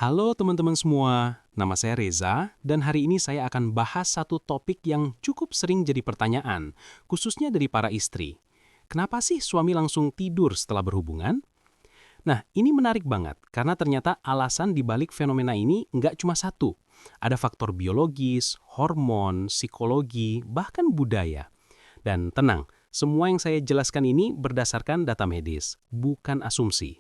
Halo teman-teman semua, nama saya Reza dan hari ini saya akan bahas satu topik yang cukup sering jadi pertanyaan, khususnya dari para istri. Kenapa sih suami langsung tidur setelah berhubungan? Nah, ini menarik banget karena ternyata alasan dibalik fenomena ini nggak cuma satu. Ada faktor biologis, hormon, psikologi, bahkan budaya. Dan tenang, semua yang saya jelaskan ini berdasarkan data medis, bukan asumsi.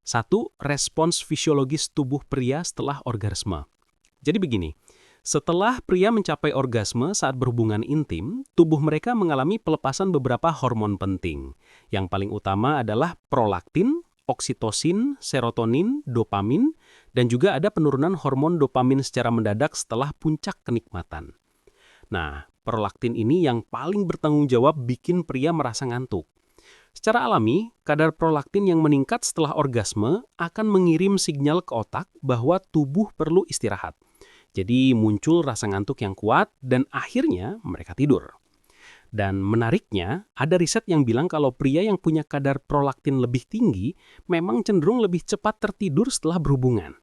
Satu, respons fisiologis tubuh pria setelah orgasme. Jadi begini, setelah pria mencapai orgasme saat berhubungan intim, tubuh mereka mengalami pelepasan beberapa hormon penting. Yang paling utama adalah prolaktin, oksitosin, serotonin, dopamin, dan juga ada penurunan hormon dopamin secara mendadak setelah puncak kenikmatan. Nah, prolaktin ini yang paling bertanggung jawab bikin pria merasa ngantuk. Secara alami, kadar prolaktin yang meningkat setelah orgasme akan mengirim sinyal ke otak bahwa tubuh perlu istirahat. Jadi muncul rasa ngantuk yang kuat dan akhirnya mereka tidur. Dan menariknya, ada riset yang bilang kalau pria yang punya kadar prolaktin lebih tinggi memang cenderung lebih cepat tertidur setelah berhubungan.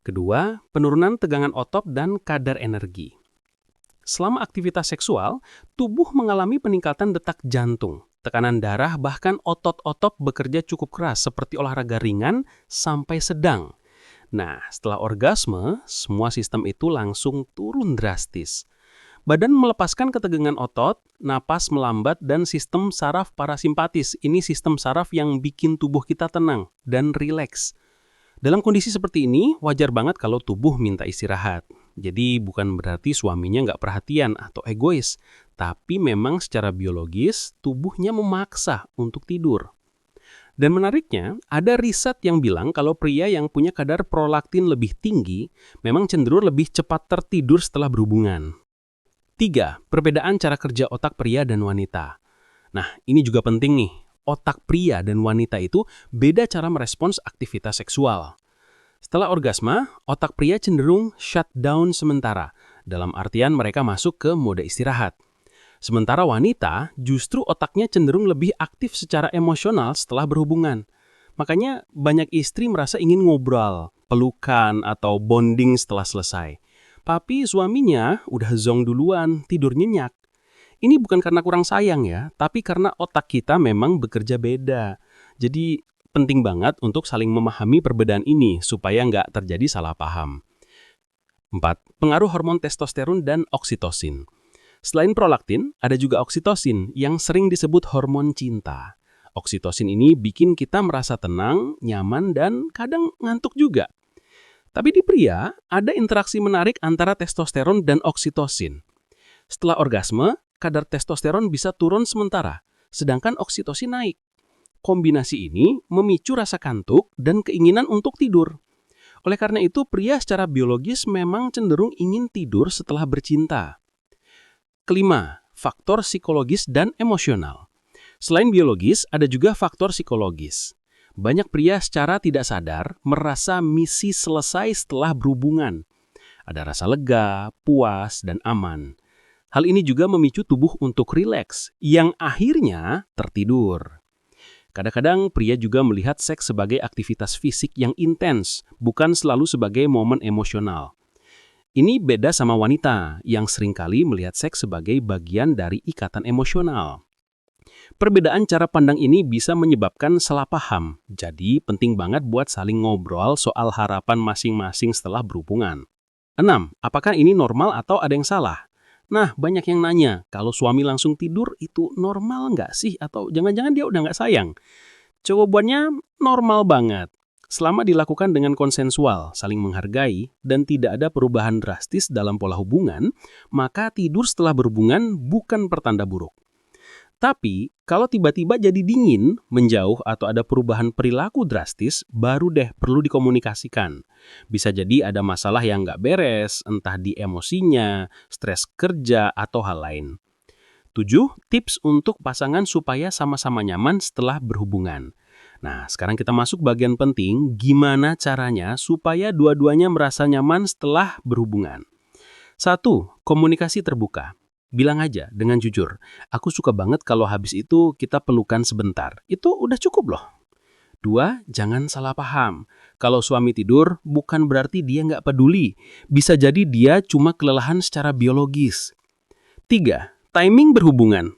Kedua, penurunan tegangan otot dan kadar energi. Selama aktivitas seksual, tubuh mengalami peningkatan detak jantung, tekanan darah, bahkan otot-otot bekerja cukup keras seperti olahraga ringan sampai sedang. Nah, setelah orgasme, semua sistem itu langsung turun drastis. Badan melepaskan ketegangan otot, napas melambat, dan sistem saraf parasimpatis. Ini sistem saraf yang bikin tubuh kita tenang dan rileks. Dalam kondisi seperti ini, wajar banget kalau tubuh minta istirahat. Jadi bukan berarti suaminya nggak perhatian atau egois, tapi memang secara biologis tubuhnya memaksa untuk tidur. Dan menariknya, ada riset yang bilang kalau pria yang punya kadar prolaktin lebih tinggi memang cenderung lebih cepat tertidur setelah berhubungan. 3. Perbedaan cara kerja otak pria dan wanita. Nah, ini juga penting nih. Otak pria dan wanita itu beda cara merespons aktivitas seksual. Setelah orgasme, otak pria cenderung shutdown sementara, dalam artian mereka masuk ke mode istirahat. Sementara wanita justru otaknya cenderung lebih aktif secara emosional setelah berhubungan. Makanya banyak istri merasa ingin ngobrol, pelukan, atau bonding setelah selesai. Tapi suaminya udah zonk duluan, tidur nyenyak. Ini bukan karena kurang sayang ya, tapi karena otak kita memang bekerja beda. Jadi penting banget untuk saling memahami perbedaan ini supaya nggak terjadi salah paham. 4. Pengaruh hormon testosteron dan oksitosin. Selain prolaktin, ada juga oksitosin yang sering disebut hormon cinta. Oksitosin ini bikin kita merasa tenang, nyaman, dan kadang ngantuk juga. Tapi di pria, ada interaksi menarik antara testosteron dan oksitosin. Setelah orgasme, kadar testosteron bisa turun sementara, sedangkan oksitosin naik. Kombinasi ini memicu rasa kantuk dan keinginan untuk tidur. Oleh karena itu, pria secara biologis memang cenderung ingin tidur setelah bercinta. Kelima, faktor psikologis dan emosional. Selain biologis, ada juga faktor psikologis. Banyak pria secara tidak sadar merasa misi selesai setelah berhubungan. Ada rasa lega, puas, dan aman. Hal ini juga memicu tubuh untuk rileks, yang akhirnya tertidur. Kadang-kadang pria juga melihat seks sebagai aktivitas fisik yang intens, bukan selalu sebagai momen emosional. Ini beda sama wanita yang seringkali melihat seks sebagai bagian dari ikatan emosional. Perbedaan cara pandang ini bisa menyebabkan salah paham, jadi penting banget buat saling ngobrol soal harapan masing-masing setelah berhubungan. 6. Apakah ini normal atau ada yang salah? Nah, banyak yang nanya, kalau suami langsung tidur itu normal nggak sih? Atau jangan-jangan dia udah nggak sayang? Jawabannya normal banget. Selama dilakukan dengan konsensual, saling menghargai, dan tidak ada perubahan drastis dalam pola hubungan, maka tidur setelah berhubungan bukan pertanda buruk. Tapi, kalau tiba-tiba jadi dingin, menjauh, atau ada perubahan perilaku drastis, baru deh perlu dikomunikasikan. Bisa jadi ada masalah yang nggak beres, entah di emosinya, stres kerja, atau hal lain. 7. Tips untuk pasangan supaya sama-sama nyaman setelah berhubungan. Nah, sekarang kita masuk bagian penting, gimana caranya supaya dua-duanya merasa nyaman setelah berhubungan. 1. Komunikasi terbuka. Bilang aja dengan jujur, aku suka banget kalau habis itu kita pelukan sebentar. Itu udah cukup loh. Dua, jangan salah paham. Kalau suami tidur, bukan berarti dia nggak peduli. Bisa jadi dia cuma kelelahan secara biologis. Tiga, timing berhubungan.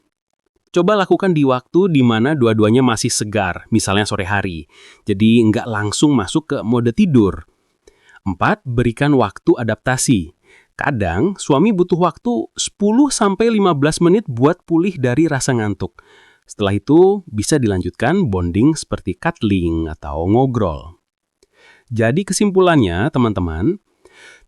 Coba lakukan di waktu di mana dua-duanya masih segar, misalnya sore hari. Jadi nggak langsung masuk ke mode tidur. Empat, berikan waktu adaptasi. Kadang, suami butuh waktu 10-15 menit buat pulih dari rasa ngantuk. Setelah itu, bisa dilanjutkan bonding seperti cuddling atau ngobrol. Jadi kesimpulannya, teman-teman,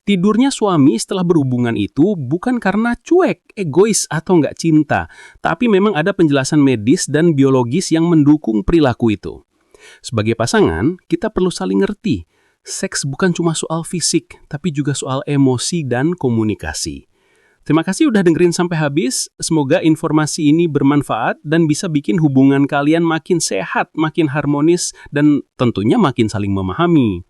tidurnya suami setelah berhubungan itu bukan karena cuek, egois, atau nggak cinta, tapi memang ada penjelasan medis dan biologis yang mendukung perilaku itu. Sebagai pasangan, kita perlu saling ngerti. Seks bukan cuma soal fisik, tapi juga soal emosi dan komunikasi. Terima kasih udah dengerin sampai habis. Semoga informasi ini bermanfaat dan bisa bikin hubungan kalian makin sehat, makin harmonis, dan tentunya makin saling memahami.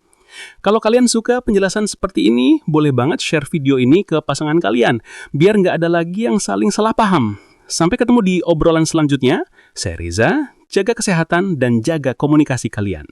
Kalau kalian suka penjelasan seperti ini, boleh banget share video ini ke pasangan kalian, biar nggak ada lagi yang saling salah paham. Sampai ketemu di obrolan selanjutnya. Saya Reza, jaga kesehatan dan jaga komunikasi kalian.